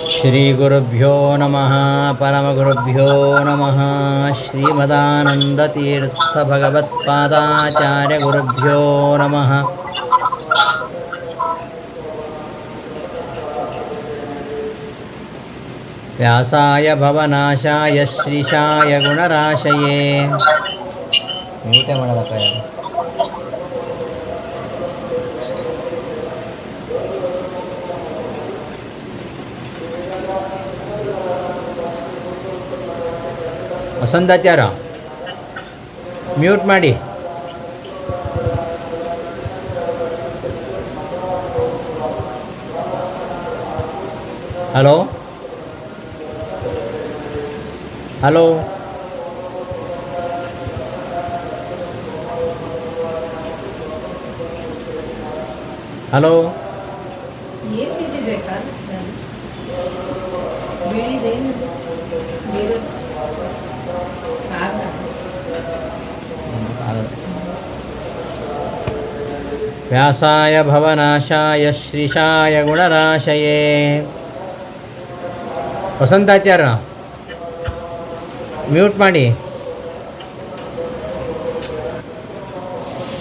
ಶ್ರೀಗುರುಭ್ಯೋ ನಮಃ ಪರಮಗುರುಭ್ಯೋ ನಮಃ ಶ್ರೀಮದಾನಂದತೀರ್ಥಭಗವತ್ಪಾದಾಚಾರ್ಯಗುರುಭ್ಯೋ ನಮಃ. ವ್ಯಾಸಾಯ ಭವನಾಶಾಯ ಶ್ರೀಶಾಯ ಗುಣರಾಶಯೇ. ಮ್ಯೂಟೇ ಮಾಡೋದಪ್ಪ ಇದು. ವಸಂತಾಚಾರ ಮ್ಯೂಟ್ ಮಾಡಿ. ಹಲೋ ಹಲೋ ಹಲೋ ವ್ಯಾಸಾಯ ಭವನಾಶಾಯ ಶ್ರೀಶಾಯ ಗುಣರಾಶಯೇ. ವಸಂತಾಚಾರ್ಯ ಮ್ಯೂಟ್ ಮಾಡಿ.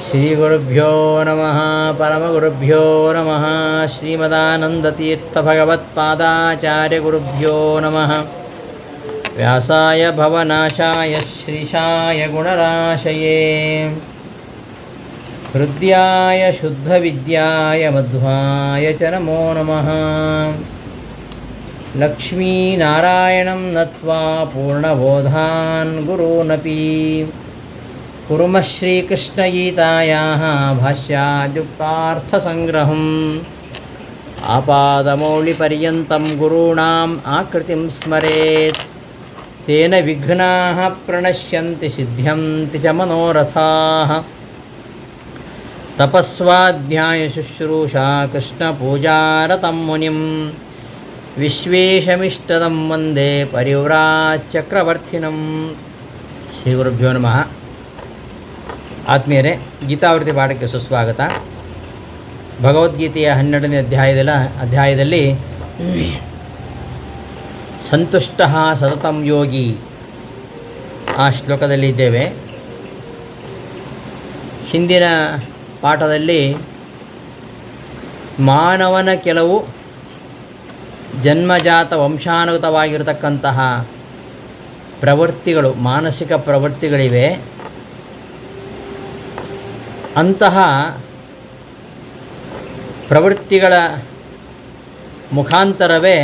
ಶ್ರೀಗುರುಭ್ಯೋ ನಮಃ ಪರಮಗುರುಭ್ಯೋ ನಮಃ ಶ್ರೀಮದಾನಂದತೀರ್ಥಭಗವತ್ಪಾದಾಚಾರ್ಯಗುರುಭ್ಯೋ ನಮಃ. ವ್ಯಾಸಾಯ ಭವನಾಶಾಯ ಶ್ರೀಶಾಯ ಗುಣರಾಶಯೇ. ಹೃದ್ಯಾಯ ಶುದ್ಧವಿದ್ಯಾಯ ಮಧ್ವಾಯ ಚ ನಮೋ ನಮಃ. ಲಕ್ಷ್ಮೀನಾರಾಯಣಂ ನತ್ವಾ ಪೂರ್ಣಬೋಧಾನ್ ಗುರೂನಪಿ ಕುರುಮಃ ಶ್ರೀಕೃಷ್ಣಗೀತಾಯಾಃ ಭಾಷ್ಯಾದ್ಯುಕ್ತಾರ್ಥಸಂಗ್ರಹಂ. ಆಪಾದಮೌಳಿಪರ್ಯಂతం ಗುರುಣಾಂ ಆಕೃತಿಂ ಸ್ಮರೇತ್. ತೇನ ವಿಘ್ನಾಃ ಪ್ರಣಶ್ಯಂತಿ ಸಿದ್ಧ್ಯಂತಿ ಚ ಮನೋರಥಾಃ. ತಪಸ್ವಾಧ್ಯಾಯ ಶುಶ್ರೂಷಾ ಕೃಷ್ಣಪೂಜಾರತಂ ಮುನಿಂ ವಿಶ್ವೇಶಮಿಷ್ಟದಂ ವಂದೇ ಪರಿವ್ರಾಚಕ್ರವರ್ತಿನಂ. ಶ್ರೀ ಗುರುಭ್ಯೋ ನಮಃ. ಆತ್ಮೀಯರೇ, ಗೀತಾವೃತ್ತಿ ಪಾಠಕ್ಕೆ ಸುಸ್ವಾಗತ. ಭಗವದ್ಗೀತೆಯ 12ನೇ ಅಧ್ಯಾಯದಲ್ಲಿ ಸಂತುಷ್ಟಃ ಸತತಂ ಯೋಗಿ ಆ ಶ್ಲೋಕದಲ್ಲಿ ಇದ್ದೇವೆ. ಹಿಂದಿನ ಪಾಠದಲ್ಲಿ ಮಾನವನ ಕೆಲವು ಜನ್ಮಜಾತ ವಂಶಾನುಗತವಾಗಿರತಕ್ಕಂತಹ ಪ್ರವೃತ್ತಿಗಳು, ಮಾನಸಿಕ ಪ್ರವೃತ್ತಿಗಳಿವೆ. ಅಂತಹ ಪ್ರವೃತ್ತಿಗಳ ಮುಖಾಂತರವೇ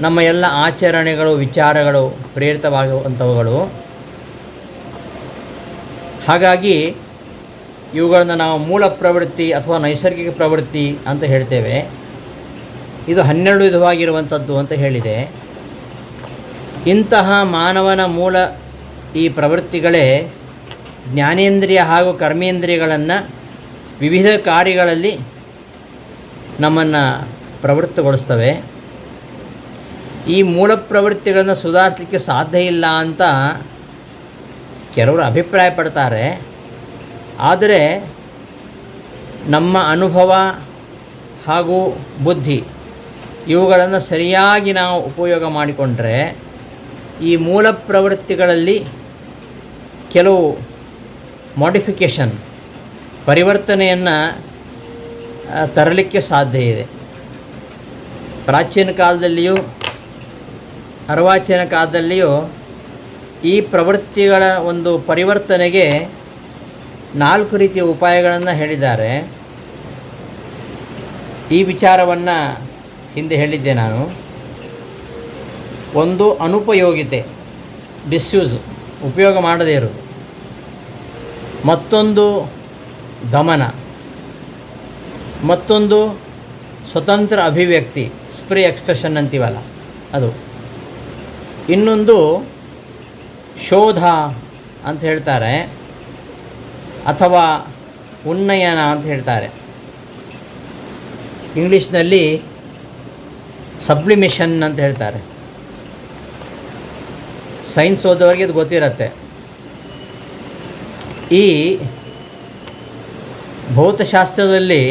ನಮ್ಮ ಎಲ್ಲ ಆಚರಣೆಗಳು, ವಿಚಾರಗಳು ಪ್ರೇರಿತವಾಗುವಂಥವುಗಳು. ಹಾಗಾಗಿ ಇವುಗಳನ್ನು ನಾವು ಮೂಲ ಪ್ರವೃತ್ತಿ ಅಥವಾ ನೈಸರ್ಗಿಕ ಪ್ರವೃತ್ತಿ ಅಂತ ಹೇಳ್ತೇವೆ. ಇದು 12 ವಿಧವಾಗಿರುವಂಥದ್ದು ಅಂತ ಹೇಳಿದೆ. ಇಂತಹ ಮಾನವನ ಮೂಲ ಈ ಪ್ರವೃತ್ತಿಗಳೇ ಜ್ಞಾನೇಂದ್ರಿಯ ಹಾಗೂ ಕರ್ಮೇಂದ್ರಿಯಗಳನ್ನು ವಿವಿಧ ಕಾರ್ಯಗಳಲ್ಲಿ ನಮ್ಮನ್ನು ಪ್ರವೃತ್ತಗೊಳಿಸ್ತವೆ. ಈ ಮೂಲ ಪ್ರವೃತ್ತಿಗಳನ್ನು ಸುಧಾರಿಸಲಿಕ್ಕೆ ಸಾಧ್ಯ ಇಲ್ಲ ಅಂತ ಕೆಲವರು ಅಭಿಪ್ರಾಯಪಡ್ತಾರೆ. ಆದರೆ ನಮ್ಮ ಅನುಭವ ಹಾಗೂ ಬುದ್ಧಿ ಇವುಗಳನ್ನು ಸರಿಯಾಗಿ ನಾವು ಉಪಯೋಗ ಮಾಡಿಕೊಂಡ್ರೆ ಈ ಮೂಲ ಪ್ರವೃತ್ತಿಗಳಲ್ಲಿ ಕೆಲವು ಮಾಡಿಫಿಕೇಷನ್, ಪರಿವರ್ತನೆಯನ್ನು ತರಲಿಕ್ಕೆ ಸಾಧ್ಯ ಇದೆ. ಪ್ರಾಚೀನ ಕಾಲದಲ್ಲಿಯೂ ಅರ್ವಾಚೀನ ಕಾಲದಲ್ಲಿಯೂ ಈ ಪ್ರವೃತ್ತಿಗಳ ಒಂದು ಪರಿವರ್ತನೆಗೆ 4 ರೀತಿಯ ಉಪಾಯಗಳನ್ನು ಹೇಳಿದ್ದಾರೆ. ಈ ವಿಚಾರವನ್ನು ಹಿಂದೆ ಹೇಳಿದ್ದೆ ನಾನು. ಒಂದು ಅನುಪಯೋಗಿತೆ, ಡಿಸ್ಯೂಸ್, ಉಪಯೋಗ ಮಾಡದೇ ಇರೋದು. ಮತ್ತೊಂದು ದಮನ, ಮತ್ತೊಂದು ಸ್ವತಂತ್ರ ಅಭಿವ್ಯಕ್ತಿ, ಸ್ಪ್ರೀ ಎಕ್ಸ್ಪ್ರೆಷನ್ ಅಂತೀವಲ್ಲ ಅದು. ಇನ್ನೊಂದು ಶೋಧ ಅಂತ ಹೇಳ್ತಾರೆ, ಅಥವಾ ಉನ್ನಯನ ಅಂತ ಹೇಳ್ತಾರೆ. ಇಂಗ್ಲೀಷ್ನಲ್ಲಿ ಸಬ್ಲಿಮೇಷನ್ ಅಂತ ಹೇಳ್ತಾರೆ. ಸೈನ್ಸ್ ಓದೋರಿಗೆ ಇದು ಗೊತ್ತಿರುತ್ತೆ. ಈ ಭೌತಶಾಸ್ತ್ರದಲ್ಲಿ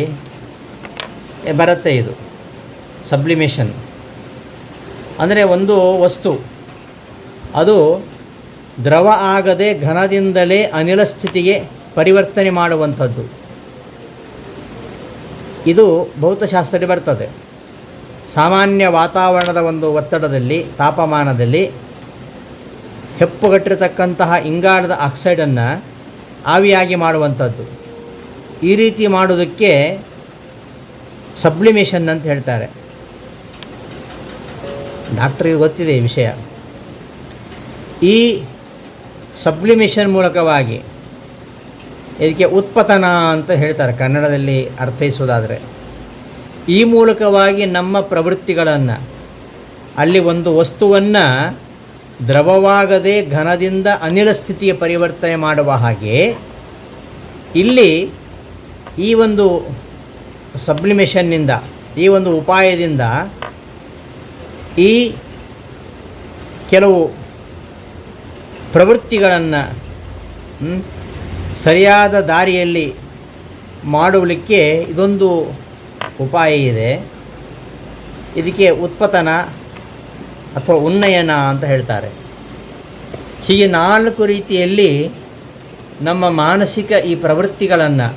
ಬರುತ್ತೆ ಇದು ಸಬ್ಲಿಮೇಷನ್. ಅಂದರೆ ಒಂದು ವಸ್ತು ಅದು ದ್ರವ ಆಗದೆ ಘನದಿಂದಲೇ ಅನಿಲ ಸ್ಥಿತಿಗೆ ಪರಿವರ್ತನೆ ಮಾಡುವಂಥದ್ದು. ಇದು ಭೌತಶಾಸ್ತ್ರದಲ್ಲಿ ಬರ್ತದೆ. ಸಾಮಾನ್ಯ ವಾತಾವರಣದ ಒಂದು ಒತ್ತಡದಲ್ಲಿ, ತಾಪಮಾನದಲ್ಲಿ ಹೆಪ್ಪುಗಟ್ಟಿರತಕ್ಕಂತಹ ಇಂಗಾಲದ ಆಕ್ಸೈಡನ್ನು ಆವಿಯಾಗಿ ಮಾಡುವಂಥದ್ದು. ಈ ರೀತಿ ಮಾಡೋದಕ್ಕೆ ಸಬ್ಲಿಮೇಷನ್ ಅಂತ ಹೇಳ್ತಾರೆ. ಡಾಕ್ಟ್ರಿಗೆ ಗೊತ್ತಿದೆ ಈ ವಿಷಯ. ಈ ಸಬ್ಲಿಮೇಷನ್ ಮೂಲಕವಾಗಿ ಇದಕ್ಕೆ ಉತ್ಪತನ ಅಂತ ಹೇಳ್ತಾರೆ ಕನ್ನಡದಲ್ಲಿ ಅರ್ಥೈಸೋದಾದರೆ. ಈ ಮೂಲಕವಾಗಿ ನಮ್ಮ ಪ್ರವೃತ್ತಿಗಳನ್ನು, ಅಲ್ಲಿ ಒಂದು ವಸ್ತುವನ್ನು ದ್ರವವಾಗದೆ ಘನದಿಂದ ಅನಿಲ ಸ್ಥಿತಿಗೆ ಪರಿವರ್ತನೆ ಮಾಡುವ ಹಾಗೆ ಇಲ್ಲಿ ಈ ಒಂದು ಸಬ್ಲಿಮೇಷನ್ನಿಂದ, ಈ ಒಂದು ಉಪಾಯದಿಂದ ಈ ಕೆಲವು ಪ್ರವೃತ್ತಿಗಳನ್ನು ಸರಿಯಾದ ದಾರಿಯಲ್ಲಿ ಮಾಡಲಿಕ್ಕೆ ಇದೊಂದು ಉಪಾಯ ಇದೆ. ಇದಕ್ಕೆ ಉತ್ಪತನ ಅಥವಾ ಉನ್ನಯನ ಅಂತ ಹೇಳ್ತಾರೆ. ಹೀಗೆ 4 ರೀತಿಯಲ್ಲಿ ನಮ್ಮ ಮಾನಸಿಕ ಈ ಪ್ರವೃತ್ತಿಗಳನ್ನು,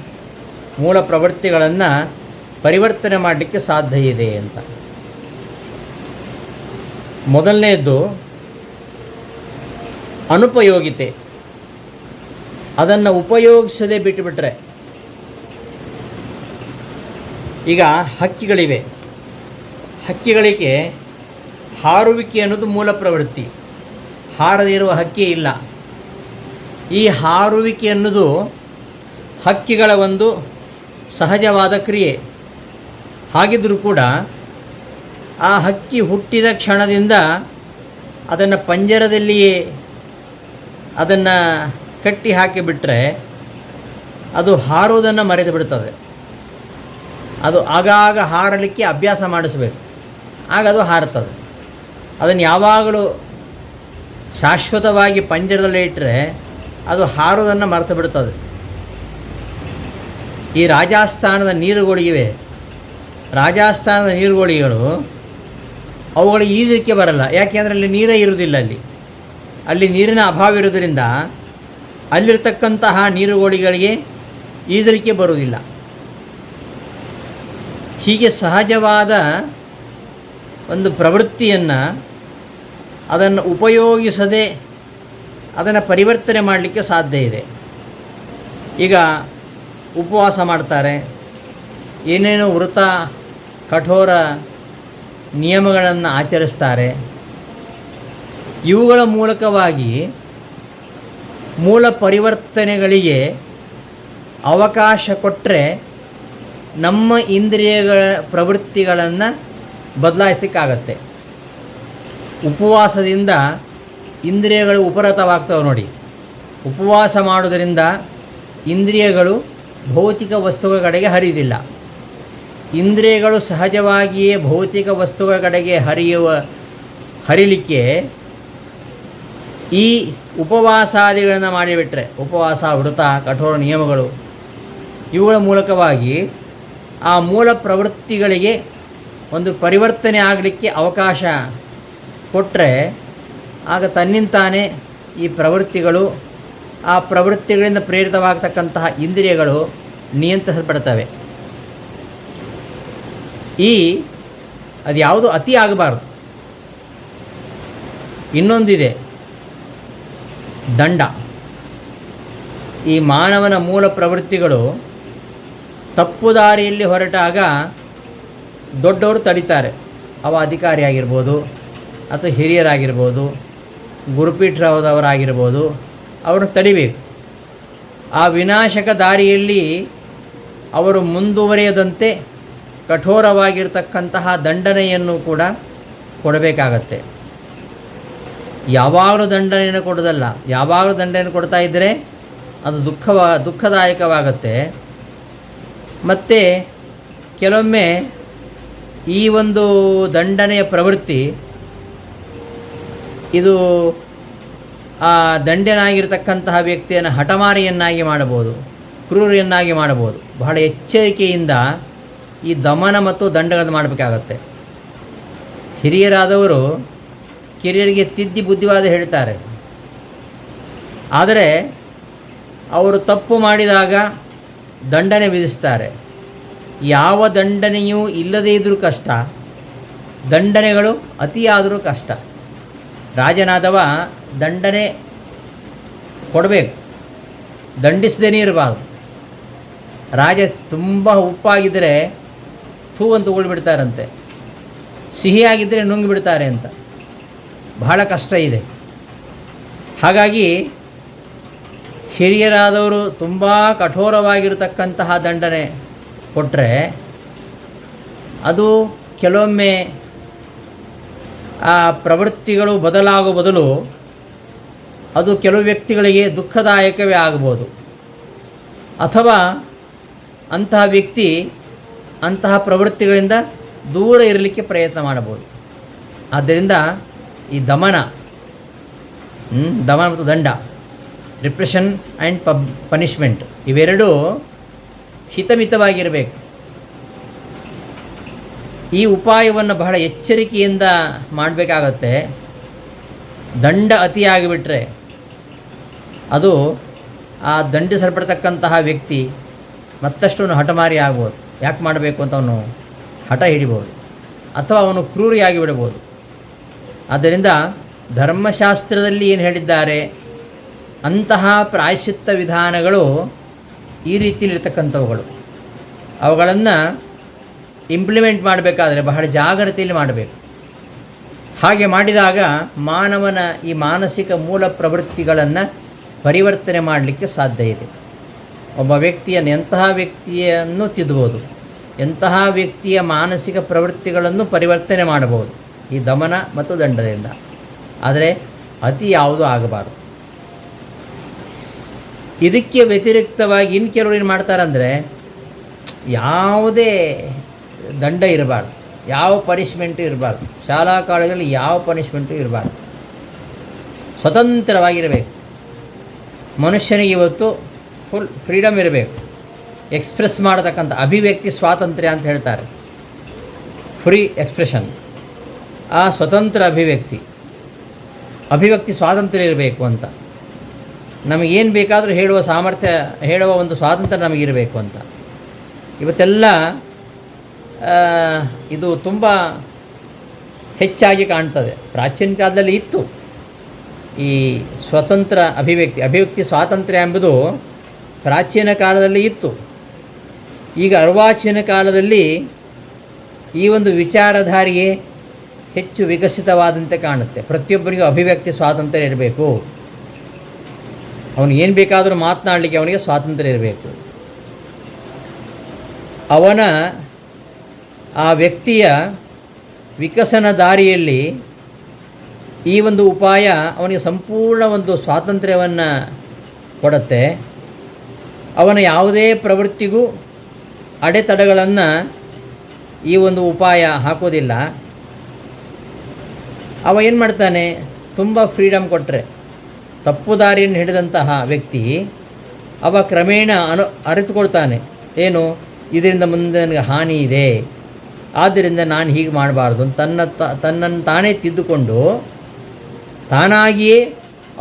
ಮೂಲ ಪ್ರವೃತ್ತಿಗಳನ್ನು ಪರಿವರ್ತನೆ ಮಾಡಲಿಕ್ಕೆ ಸಾಧ್ಯ ಇದೆ ಅಂತ. ಮೊದಲನೇದ್ದು ಅನುಪಯೋಗಿತೆ. ಅದನ್ನು ಉಪಯೋಗಿಸದೆ ಬಿಟ್ಟುಬಿಟ್ರೆ, ಈಗ ಹಕ್ಕಿಗಳಿವೆ. ಹಕ್ಕಿಗಳಿಗೆ ಹಾರುವಿಕೆ ಅನ್ನೋದು ಮೂಲ ಪ್ರವೃತ್ತಿ. ಹಾರದೇ ಇರುವ ಹಕ್ಕಿ ಇಲ್ಲ. ಈ ಹಾರುವಿಕೆ ಅನ್ನೋದು ಹಕ್ಕಿಗಳ ಒಂದು ಸಹಜವಾದ ಕ್ರಿಯೆ. ಹಾಗಿದ್ದರೂ ಕೂಡ ಆ ಹಕ್ಕಿ ಹುಟ್ಟಿದ ಕ್ಷಣದಿಂದ ಅದನ್ನು ಪಂಜರದಲ್ಲಿಯೇ ಅದನ್ನು ಕಟ್ಟಿ ಹಾಕಿಬಿಟ್ರೆ ಅದು ಹಾರುವುದನ್ನು ಮರೆತು ಬಿಡ್ತದೆ. ಅದು ಆಗಾಗ ಹಾರಲಿಕ್ಕೆ ಅಭ್ಯಾಸ ಮಾಡಿಸಬೇಕು, ಆಗ ಅದು ಹಾರುತ್ತದೆ. ಅದನ್ನು ಯಾವಾಗಲೂ ಶಾಶ್ವತವಾಗಿ ಪಂಜರದಲ್ಲಿ ಇಟ್ಟರೆ ಅದು ಹಾರುವುದನ್ನು ಮರೆತು ಬಿಡ್ತದೆ. ಈ ರಾಜಸ್ಥಾನದ ನೀರುಗಳಿವೆ. ರಾಜಸ್ಥಾನದ ನೀರುಗಳಿಗಳು ಅವುಗಳಿಗೆ ಈಜಲಿಕ್ಕೆ ಬರಲ್ಲ. ಯಾಕೆಂದರೆ ಅಲ್ಲಿ ನೀರೇ ಇರುವುದಿಲ್ಲ. ಅಲ್ಲಿ ನೀರಿನ ಅಭಾವ ಇರೋದರಿಂದ ಅಲ್ಲಿರ್ತಕ್ಕಂತಹ ನೀರುಗೋಳಿಗಳಿಗೆ ಈಜಲಿಕ್ಕೆ ಬರುವುದಿಲ್ಲ. ಹೀಗೆ ಸಹಜವಾದ ಒಂದು ಪ್ರವೃತ್ತಿಯನ್ನು ಅದನ್ನು ಉಪಯೋಗಿಸದೆ ಅದನ್ನು ಪರಿವರ್ತನೆ ಮಾಡಲಿಕ್ಕೆ ಸಾಧ್ಯ ಇದೆ. ಈಗ ಉಪವಾಸ ಮಾಡ್ತಾರೆ, ಏನೇನೋ ವೃತ ಕಠೋರ ನಿಯಮಗಳನ್ನು ಆಚರಿಸ್ತಾರೆ. ಇವುಗಳ ಮೂಲಕವಾಗಿ ಮೂಲ ಪರಿವರ್ತನೆಗಳಿಗೆ ಅವಕಾಶ ಕೊಟ್ಟರೆ ನಮ್ಮ ಇಂದ್ರಿಯಗಳ ಪ್ರವೃತ್ತಿಗಳನ್ನು ಬದಲಾಯಿಸಲಿಕ್ಕಾಗತ್ತೆ. ಉಪವಾಸದಿಂದ ಇಂದ್ರಿಯಗಳು ಉಪರತವಾಗ್ತವೆ ನೋಡಿ. ಉಪವಾಸ ಮಾಡೋದರಿಂದ ಇಂದ್ರಿಯಗಳು ಭೌತಿಕ ವಸ್ತುಗಳ ಕಡೆಗೆ ಹರಿಯುವುದಿಲ್ಲ. ಇಂದ್ರಿಯಗಳು ಸಹಜವಾಗಿಯೇ ಭೌತಿಕ ವಸ್ತುಗಳ ಕಡೆಗೆ ಹರಿಲಿಕ್ಕೆ ಈ ಉಪವಾಸಾದಿಗಳನ್ನು ಮಾಡಿಬಿಟ್ರೆ, ಉಪವಾಸ, ವೃತ, ಕಠೋರ ನಿಯಮಗಳು, ಇವುಗಳ ಮೂಲಕವಾಗಿ ಆ ಮೂಲ ಪ್ರವೃತ್ತಿಗಳಿಗೆ ಒಂದು ಪರಿವರ್ತನೆ ಆಗಲಿಕ್ಕೆ ಅವಕಾಶ ಕೊಟ್ಟರೆ ಆಗ ತನ್ನಿಂತಾನೇ ಈ ಪ್ರವೃತ್ತಿಗಳು, ಆ ಪ್ರವೃತ್ತಿಗಳಿಂದ ಪ್ರೇರಿತವಾಗತಕ್ಕಂತಹ ಇಂದ್ರಿಯಗಳು ನಿಯಂತ್ರಿಸಲ್ಪಡ್ತವೆ. ಅದು ಯಾವುದು ಅತಿ ಆಗಬಾರ್ದು. ಇನ್ನೊಂದಿದೆ ದಂಡ. ಈ ಮಾನವನ ಮೂಲ ಪ್ರವೃತ್ತಿಗಳು ತಪ್ಪು ದಾರಿಯಲ್ಲಿ ಹೊರಟಾಗ ದೊಡ್ಡವರು ತಡಿತಾರೆ. ಅವ ಅಧಿಕಾರಿಯಾಗಿರ್ಬೋದು ಅಥವಾ ಹಿರಿಯರಾಗಿರ್ಬೋದು, ಗುರುಪೀಠರವರಾಗಿರ್ಬೋದು, ಅವರನ್ನು ತಡಿಬೇಕು. ಆ ವಿನಾಶಕ ದಾರಿಯಲ್ಲಿ ಅವರು ಮುಂದುವರಿಯದಂತೆ ಕಠೋರವಾಗಿರ್ತಕ್ಕಂತಹ ದಂಡನೆಯನ್ನು ಕೂಡ ಕೊಡಬೇಕಾಗತ್ತೆ. ಯಾವಾಗಲೂ ದಂಡನೆಯನ್ನು ಕೊಡೋದಲ್ಲ. ಯಾವಾಗಲೂ ದಂಡನೆಯನ್ನು ಕೊಡ್ತಾ ಇದ್ದರೆ ಅದು ದುಃಖದಾಯಕವಾಗುತ್ತೆ. ಮತ್ತು ಕೆಲವೊಮ್ಮೆ ಈ ಒಂದು ದಂಡನೆಯ ಪ್ರವೃತ್ತಿ ಇದು ಆ ದಂಡನಾಗಿರ್ತಕ್ಕಂತಹ ವ್ಯಕ್ತಿಯನ್ನು ಹಠಮಾರಿಯನ್ನಾಗಿ ಮಾಡಬಹುದು, ಕ್ರೂರಿಯನ್ನಾಗಿ ಮಾಡಬಹುದು. ಬಹಳ ಎಚ್ಚರಿಕೆಯಿಂದ ಈ ದಮನ ಮತ್ತು ದಂಡಗಳನ್ನು ಮಾಡಬೇಕಾಗತ್ತೆ. ಹಿರಿಯರಾದವರು ಹಿರಿಯರಿಗೆ ತಿದ್ದಿ ಬುದ್ಧಿವಾದ ಹೇಳ್ತಾರೆ. ಆದರೆ ಅವರು ತಪ್ಪು ಮಾಡಿದಾಗ ದಂಡನೆ ವಿಧಿಸ್ತಾರೆ. ಯಾವ ದಂಡನೆಯೂ ಇಲ್ಲದೇ ಇದ್ದರೂ ಕಷ್ಟ, ದಂಡನೆಗಳು ಅತಿಯಾದರೂ ಕಷ್ಟ. ರಾಜನಾದವ ದಂಡನೆ ಕೊಡಬೇಕು, ದಂಡಿಸದೇನೇ ಇರಬಾರ್ದು. ರಾಜ ತುಂಬ ಉಪ್ಪಾಗಿದ್ದರೆ ಥೂ ಅಂತ ಉಗುಳ್ಬಿಡ್ತಾರಂತೆ, ಸಿಹಿಯಾಗಿದ್ದರೆ ನುಂಗಿಬಿಡ್ತಾರೆ ಅಂತ. ಬಹಳ ಕಷ್ಟ ಇದೆ. ಹಾಗಾಗಿ ಹಿರಿಯರಾದವರು ತುಂಬ ಕಠೋರವಾಗಿರತಕ್ಕಂತಹ ದಂಡನೆ ಕೊಟ್ಟರೆ ಅದು ಕೆಲವೊಮ್ಮೆ ಆ ಪ್ರವೃತ್ತಿಗಳು ಬದಲಾಗೋ ಬದಲು ಅದು ಕೆಲವು ವ್ಯಕ್ತಿಗಳಿಗೆ ದುಃಖದಾಯಕವೇ ಆಗಬಹುದು. ಅಥವಾ ಅಂತಹ ವ್ಯಕ್ತಿ ಅಂತಹ ಪ್ರವೃತ್ತಿಗಳಿಂದ ದೂರ ಇರಲಿಕ್ಕೆ ಪ್ರಯತ್ನ ಮಾಡಬಹುದು. ಆದ್ದರಿಂದ ಈ ದಮನ ಮತ್ತು ದಂಡ, ರಿಪ್ರೆಷನ್ ಆ್ಯಂಡ್ ಪನಿಷ್ಮೆಂಟ್, ಇವೆರಡೂ ಹಿತಮಿತವಾಗಿರಬೇಕು. ಈ ಉಪಾಯವನ್ನು ಬಹಳ ಎಚ್ಚರಿಕೆಯಿಂದ ಮಾಡಬೇಕಾಗತ್ತೆ. ದಂಡ ಅತಿಯಾಗಿಬಿಟ್ರೆ ಅದು ಆ ದಂಡಿಸಲ್ಪಡ್ತಕ್ಕಂತಹ ವ್ಯಕ್ತಿ ಮತ್ತಷ್ಟು ಹಠಮಾರಿ ಆಗ್ಬೋದು. ಯಾಕೆ ಮಾಡಬೇಕು ಅಂತ ಅವನು ಹಠ ಹಿಡಿಬೋದು, ಅಥವಾ ಅವನು ಕ್ರೂರಿಯಾಗಿ ಬಿಡ್ಬೋದು. ಆದ್ದರಿಂದ ಧರ್ಮಶಾಸ್ತ್ರದಲ್ಲಿ ಏನು ಹೇಳಿದ್ದಾರೆ ಅಂತಹ ಪ್ರಾಯಶ್ಚಿತ್ತ ವಿಧಾನಗಳು ಈ ರೀತಿಯಲ್ಲಿರ್ತಕ್ಕಂಥವುಗಳು. ಅವುಗಳನ್ನು ಇಂಪ್ಲಿಮೆಂಟ್ ಮಾಡಬೇಕಾದ್ರೆ ಬಹಳ ಜಾಗ್ರತೆಯಲ್ಲಿ ಮಾಡಬೇಕು. ಹಾಗೆ ಮಾಡಿದಾಗ ಮಾನವನ ಈ ಮಾನಸಿಕ ಮೂಲ ಪ್ರವೃತ್ತಿಗಳನ್ನು ಪರಿವರ್ತನೆ ಮಾಡಲಿಕ್ಕೆ ಸಾಧ್ಯ ಇದೆ. ಒಬ್ಬ ವ್ಯಕ್ತಿಯನ್ನು, ಎಂತಹ ವ್ಯಕ್ತಿಯನ್ನು ತಿದ್ದಬಹುದು, ಎಂತಹ ವ್ಯಕ್ತಿಯ ಮಾನಸಿಕ ಪ್ರವೃತ್ತಿಗಳನ್ನು ಪರಿವರ್ತನೆ ಮಾಡಬಹುದು ಈ ದಮನ ಮತ್ತು ದಂಡದಿಂದ. ಆದರೆ ಅತಿ ಯಾವುದೂ ಆಗಬಾರದು. ಇದಕ್ಕೆ ವ್ಯತಿರಿಕ್ತವಾಗಿ ಇನ್ನು ಕೆಲವರು ಏನು ಮಾಡ್ತಾರಂದರೆ, ಯಾವುದೇ ದಂಡ ಇರಬಾರ್ದು, ಯಾವ ಪನಿಷ್ಮೆಂಟು ಇರಬಾರ್ದು, ಶಾಲಾ ಕಾಲೇಜಲ್ಲಿ ಯಾವ ಪನಿಷ್ಮೆಂಟು ಇರಬಾರ್ದು, ಸ್ವತಂತ್ರವಾಗಿರಬೇಕು. ಮನುಷ್ಯನಿಗೆ ಇವತ್ತು ಫುಲ್ ಫ್ರೀಡಮ್ ಇರಬೇಕು, ಎಕ್ಸ್ಪ್ರೆಸ್ ಮಾಡತಕ್ಕಂಥ ಅಭಿವ್ಯಕ್ತಿ ಸ್ವಾತಂತ್ರ್ಯ ಅಂತ ಹೇಳ್ತಾರೆ, ಫ್ರೀ ಎಕ್ಸ್ಪ್ರೆಷನ್. ಆ ಸ್ವತಂತ್ರ ಅಭಿವ್ಯಕ್ತಿ ಸ್ವಾತಂತ್ರ್ಯ ಇರಬೇಕು ಅಂತ. ನಮಗೇನು ಬೇಕಾದರೂ ಹೇಳುವ ಸಾಮರ್ಥ್ಯ, ಹೇಳುವ ಒಂದು ಸ್ವಾತಂತ್ರ್ಯ ನಮಗಿರಬೇಕು ಅಂತ. ಇವತ್ತೆಲ್ಲ ಇದು ತುಂಬ ಹೆಚ್ಚಾಗಿ ಕಾಣ್ತದೆ. ಪ್ರಾಚೀನ ಕಾಲದಲ್ಲಿ ಇತ್ತು ಈ ಸ್ವತಂತ್ರ ಅಭಿವ್ಯಕ್ತಿ ಸ್ವಾತಂತ್ರ್ಯ ಎಂಬುದು ಪ್ರಾಚೀನ ಕಾಲದಲ್ಲಿ ಇತ್ತು. ಈಗ ಅರ್ವಾಚೀನ ಕಾಲದಲ್ಲಿ ಈ ಒಂದು ವಿಚಾರಧಾರೆಯೇ ಹೆಚ್ಚು ವಿಕಸಿತವಾದಂತೆ ಕಾಣುತ್ತೆ. ಪ್ರತಿಯೊಬ್ಬರಿಗೂ ಅಭಿವ್ಯಕ್ತಿ ಸ್ವಾತಂತ್ರ್ಯ ಇರಬೇಕು, ಅವನು ಏನು ಬೇಕಾದರೂ ಮಾತನಾಡಲಿಕ್ಕೆ ಅವನಿಗೆ ಸ್ವಾತಂತ್ರ್ಯ ಇರಬೇಕು. ಅವನ ಆ ವ್ಯಕ್ತಿಯ ವಿಕಸನ ದಾರಿಯಲ್ಲಿ ಈ ಒಂದು ಉಪಾಯ ಅವನಿಗೆ ಸಂಪೂರ್ಣ ಒಂದು ಸ್ವಾತಂತ್ರ್ಯವನ್ನು ಕೊಡುತ್ತೆ. ಅವನ ಯಾವುದೇ ಪ್ರವೃತ್ತಿಗೂ ಅಡೆತಡೆಗಳನ್ನು ಈ ಒಂದು ಉಪಾಯ ಹಾಕೋದಿಲ್ಲ. ಅವ ಏನು ಮಾಡ್ತಾನೆ, ತುಂಬ ಫ್ರೀಡಮ್ ಕೊಟ್ಟರೆ, ತಪ್ಪು ದಾರಿಯನ್ನು ಹಿಡಿದಂತಹ ವ್ಯಕ್ತಿ ಅವ ಕ್ರಮೇಣ ಅರಿತುಕೊಳ್ತಾನೆ, ಏನು ಇದರಿಂದ ಮುಂದೆ ನನಗೆ ಹಾನಿ ಇದೆ, ಆದ್ದರಿಂದ ನಾನು ಹೀಗೆ ಮಾಡಬಾರ್ದು ಅಂತ ತನ್ನನ್ನು ತಾನೇ ತಿದ್ದುಕೊಂಡು ತಾನಾಗಿಯೇ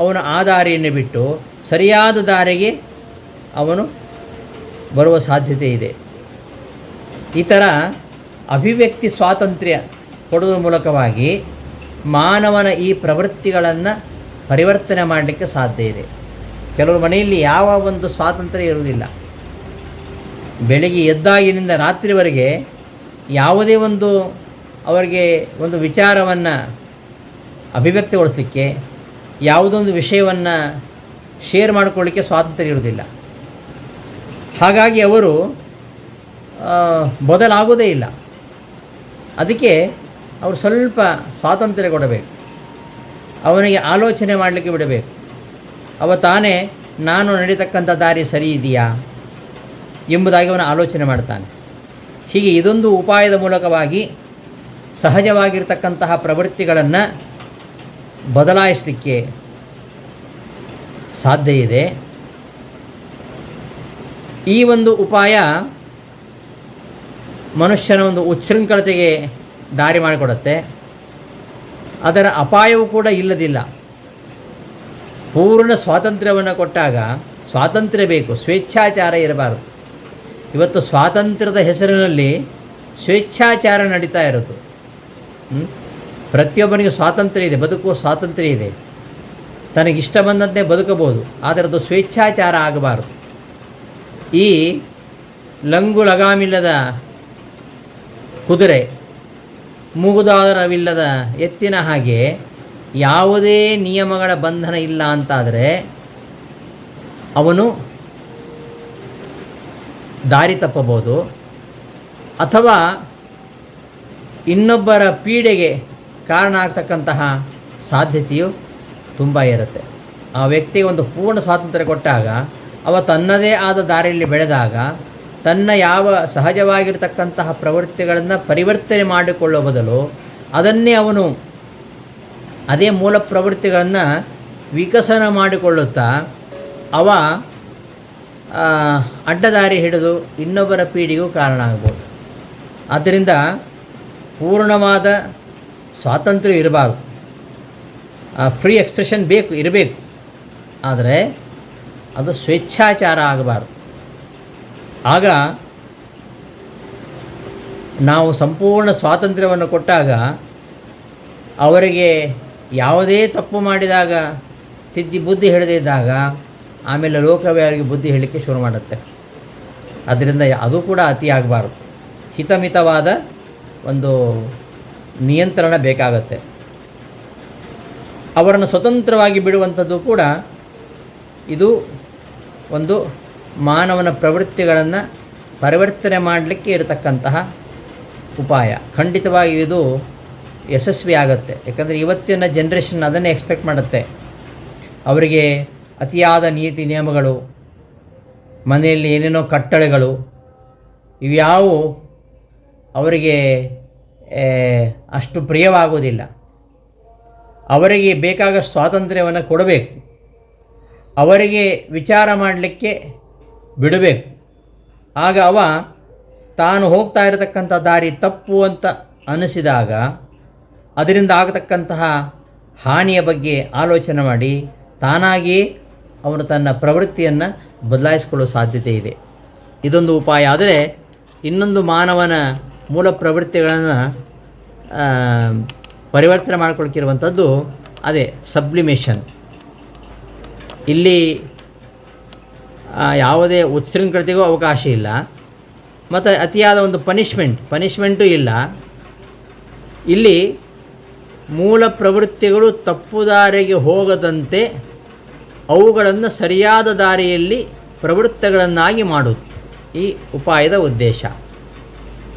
ಅವನು ಆ ದಾರಿಯನ್ನು ಬಿಟ್ಟು ಸರಿಯಾದ ದಾರಿಗೆ ಅವನು ಬರುವ ಸಾಧ್ಯತೆ ಇದೆ. ಈ ಥರ ಅಭಿವ್ಯಕ್ತಿ ಸ್ವಾತಂತ್ರ್ಯ ಕೊಡೋದ್ರ ಮೂಲಕವಾಗಿ ಮಾನವನ ಈ ಪ್ರವೃತ್ತಿಗಳನ್ನು ಪರಿವರ್ತನೆ ಮಾಡಲಿಕ್ಕೆ ಸಾಧ್ಯ ಇದೆ. ಕೆಲವರು ಮನೆಯಲ್ಲಿ ಯಾವ ಒಂದು ಸ್ವಾತಂತ್ರ್ಯ ಇರುವುದಿಲ್ಲ. ಬೆಳಗ್ಗೆ ಎದ್ದಾಗಿನಿಂದ ರಾತ್ರಿವರೆಗೆ ಯಾವುದೇ ಒಂದು ಅವರಿಗೆ ಒಂದು ವಿಚಾರವನ್ನು ಅಭಿವ್ಯಕ್ತಿಗೊಳಿಸಲಿಕ್ಕೆ, ಯಾವುದೊಂದು ವಿಷಯವನ್ನು ಶೇರ್ ಮಾಡಿಕೊಳ್ಳಿಕ್ಕೆ ಸ್ವಾತಂತ್ರ್ಯ ಇರುವುದಿಲ್ಲ. ಹಾಗಾಗಿ ಅವರು ಬದಲಾಗೋದೇ ಇಲ್ಲ. ಅದಕ್ಕೆ ಅವರು ಸ್ವಲ್ಪ ಸ್ವಾತಂತ್ರ್ಯ ಕೊಡಬೇಕು, ಅವನಿಗೆ ಆಲೋಚನೆ ಮಾಡಲಿಕ್ಕೆ ಬಿಡಬೇಕು. ಅವ ತಾನೇ ನಾನು ನಡೀತಕ್ಕಂಥ ದಾರಿ ಸರಿ ಇದೆಯಾ ಎಂಬುದಾಗಿ ಅವನು ಆಲೋಚನೆ ಮಾಡ್ತಾನೆ. ಹೀಗೆ ಇದೊಂದು ಉಪಾಯದ ಮೂಲಕವಾಗಿ ಸಹಜವಾಗಿರ್ತಕ್ಕಂತಹ ಪ್ರವೃತ್ತಿಗಳನ್ನು ಬದಲಾಯಿಸಲಿಕ್ಕೆ ಸಾಧ್ಯ ಇದೆ. ಈ ಒಂದು ಉಪಾಯ ಮನುಷ್ಯನ ಒಂದು ಉಚ್ಛೃಂಖಲತೆಗೆ ದಾರಿ ಮಾಡಿಕೊಡುತ್ತೆ. ಅದರ ಅಪಾಯವೂ ಕೂಡ ಇಲ್ಲದಿಲ್ಲ. ಪೂರ್ಣ ಸ್ವಾತಂತ್ರ್ಯವನ್ನು ಕೊಟ್ಟಾಗ ಸ್ವಾತಂತ್ರ್ಯ ಬೇಕು, ಸ್ವೇಚ್ಛಾಚಾರ ಇರಬಾರದು. ಇವತ್ತು ಸ್ವಾತಂತ್ರ್ಯದ ಹೆಸರಿನಲ್ಲಿ ಸ್ವೇಚ್ಛಾಚಾರ ನಡೀತಾ ಇರೋದು. ಪ್ರತಿಯೊಬ್ಬನಿಗೆ ಸ್ವಾತಂತ್ರ್ಯ ಇದೆ, ಬದುಕುವ ಸ್ವಾತಂತ್ರ್ಯ ಇದೆ, ತನಗಿಷ್ಟ ಬಂದಂತೆ ಬದುಕಬಹುದು. ಆದರೆ ಅದು ಸ್ವೇಚ್ಛಾಚಾರ ಆಗಬಾರದು. ಈ ಲಂಗು ಲಗಾಮಿಲ್ಲದ ಕುದುರೆ, ಮೂಗುದಾರವಿಲ್ಲದ ಎತ್ತಿನ ಹಾಗೆ ಯಾವುದೇ ನಿಯಮಗಳ ಬಂಧನ ಇಲ್ಲ ಅಂತಾದರೆ ಅವನು ದಾರಿ ತಪ್ಪಬಹುದು, ಅಥವಾ ಇನ್ನೊಬ್ಬರ ಪೀಡೆಗೆ ಕಾರಣ ಆಗ್ತಕ್ಕಂತಹ ಸಾಧ್ಯತೆಯು ತುಂಬ ಇರುತ್ತೆ. ಆ ವ್ಯಕ್ತಿಗೆ ಒಂದು ಪೂರ್ಣ ಸ್ವಾತಂತ್ರ್ಯ ಕೊಟ್ಟಾಗ ಅವ ತನ್ನದೇ ಆದ ದಾರಿಯಲ್ಲಿ ಬೆಳೆದಾಗ ತನ್ನ ಯಾವ ಸಹಜವಾಗಿರ್ತಕ್ಕಂತಹ ಪ್ರವೃತ್ತಿಗಳನ್ನು ಪರಿವರ್ತನೆ ಮಾಡಿಕೊಳ್ಳುವ ಬದಲು ಅದನ್ನೇ ಅವನು ಅದೇ ಮೂಲ ಪ್ರವೃತ್ತಿಗಳನ್ನು ವಿಕಸನ ಮಾಡಿಕೊಳ್ಳುತ್ತಾ ಅವ ಅಡ್ಡದಾರಿ ಹಿಡಿದು ಇನ್ನೊಬ್ಬರ ಪೀಳಿಗೆಗೂ ಕಾರಣ ಆಗ್ಬೋದು. ಆದ್ದರಿಂದ ಪೂರ್ಣವಾದ ಸ್ವಾತಂತ್ರ್ಯ ಇರಬಾರ್ದು, ಫ್ರೀ ಎಕ್ಸ್ಪ್ರೆಷನ್ ಇರಬೇಕು, ಆದರೆ ಅದು ಸ್ವೇಚ್ಛಾಚಾರ ಆಗಬಾರ್ದು. ಆಗ ನಾವು ಸಂಪೂರ್ಣ ಸ್ವಾತಂತ್ರ್ಯವನ್ನು ಕೊಟ್ಟಾಗ ಅವರಿಗೆ ಯಾವುದೇ ತಪ್ಪು ಮಾಡಿದಾಗ ತಿದ್ದಿ ಬುದ್ಧಿ ಹಿಡಿದಿದ್ದಾಗ ಆಮೇಲೆ ಲೋಕವೇ ಅವರಿಗೆ ಬುದ್ಧಿ ಹೇಳಲಿಕ್ಕೆ ಶುರು ಮಾಡುತ್ತೆ. ಅದರಿಂದ ಅದು ಕೂಡ ಅತಿ ಆಗಬಾರ್ದು. ಹಿತಮಿತವಾದ ಒಂದು ನಿಯಂತ್ರಣ ಬೇಕಾಗತ್ತೆ. ಅವರನ್ನು ಸ್ವತಂತ್ರವಾಗಿ ಬಿಡುವಂಥದ್ದು ಕೂಡ ಇದು ಒಂದು ಮಾನವನ ಪ್ರವೃತ್ತಿಗಳನ್ನು ಪರಿವರ್ತನೆ ಮಾಡಲಿಕ್ಕೆ ಇರತಕ್ಕಂತಹ ಉಪಾಯ. ಖಂಡಿತವಾಗಿ ಇದು ಯಶಸ್ವಿ ಆಗುತ್ತೆ. ಯಾಕಂದರೆ ಇವತ್ತಿನ ಜನ್ರೇಷನ್ ಅದನ್ನೇ ಎಕ್ಸ್ಪೆಕ್ಟ್ ಮಾಡುತ್ತೆ. ಅವರಿಗೆ ಅತಿಯಾದ ನೀತಿ ನಿಯಮಗಳು, ಮನೆಯಲ್ಲಿ ಏನೇನೋ ಕಟ್ಟಳೆಗಳು, ಇವ್ಯಾವು ಅವರಿಗೆ ಅಷ್ಟು ಪ್ರಿಯವಾಗುವುದಿಲ್ಲ. ಅವರಿಗೆ ಬೇಕಾದ ಸ್ವಾತಂತ್ರ್ಯವನ್ನು ಕೊಡಬೇಕು, ಅವರಿಗೆ ವಿಚಾರ ಮಾಡಲಿಕ್ಕೆ ಬಿಡಬೇಕು. ಆಗ ಅವ ತಾನು ಹೋಗ್ತಾ ಇರತಕ್ಕಂಥ ದಾರಿ ತಪ್ಪು ಅಂತ ಅನಿಸಿದಾಗ ಅದರಿಂದ ಆಗತಕ್ಕಂತಹ ಹಾನಿಯ ಬಗ್ಗೆ ಆಲೋಚನೆ ಮಾಡಿ ತಾನಾಗಿಯೇ ಅವನು ತನ್ನ ಪ್ರವೃತ್ತಿಯನ್ನು ಬದಲಾಯಿಸಿಕೊಳ್ಳುವ ಸಾಧ್ಯತೆ ಇದೆ. ಇದೊಂದು ಉಪಾಯ. ಆದರೆ ಇನ್ನೊಂದು ಮಾನವನ ಮೂಲ ಪ್ರವೃತ್ತಿಗಳನ್ನು ಪರಿವರ್ತನೆ ಮಾಡಿಕೊಳ್ಕಿರುವಂಥದ್ದು ಅದೇ ಸಬ್ಲಿಮೇಷನ್. ಇಲ್ಲಿ ಯಾವುದೇ ಉಚ್ಛೃಂಖಲತೆಗೂ ಅವಕಾಶ ಇಲ್ಲ, ಮತ್ತು ಅತಿಯಾದ ಒಂದು ಪನಿಷ್ಮೆಂಟು ಇಲ್ಲ. ಇಲ್ಲಿ ಮೂಲ ಪ್ರವೃತ್ತಿಗಳು ತಪ್ಪು ದಾರಿಗೆ ಹೋಗದಂತೆ ಅವುಗಳನ್ನು ಸರಿಯಾದ ದಾರಿಯಲ್ಲಿ ಪ್ರವೃತ್ತಿಗಳನ್ನಾಗಿ ಮಾಡುವುದು ಈ ಉಪಾಯದ ಉದ್ದೇಶ.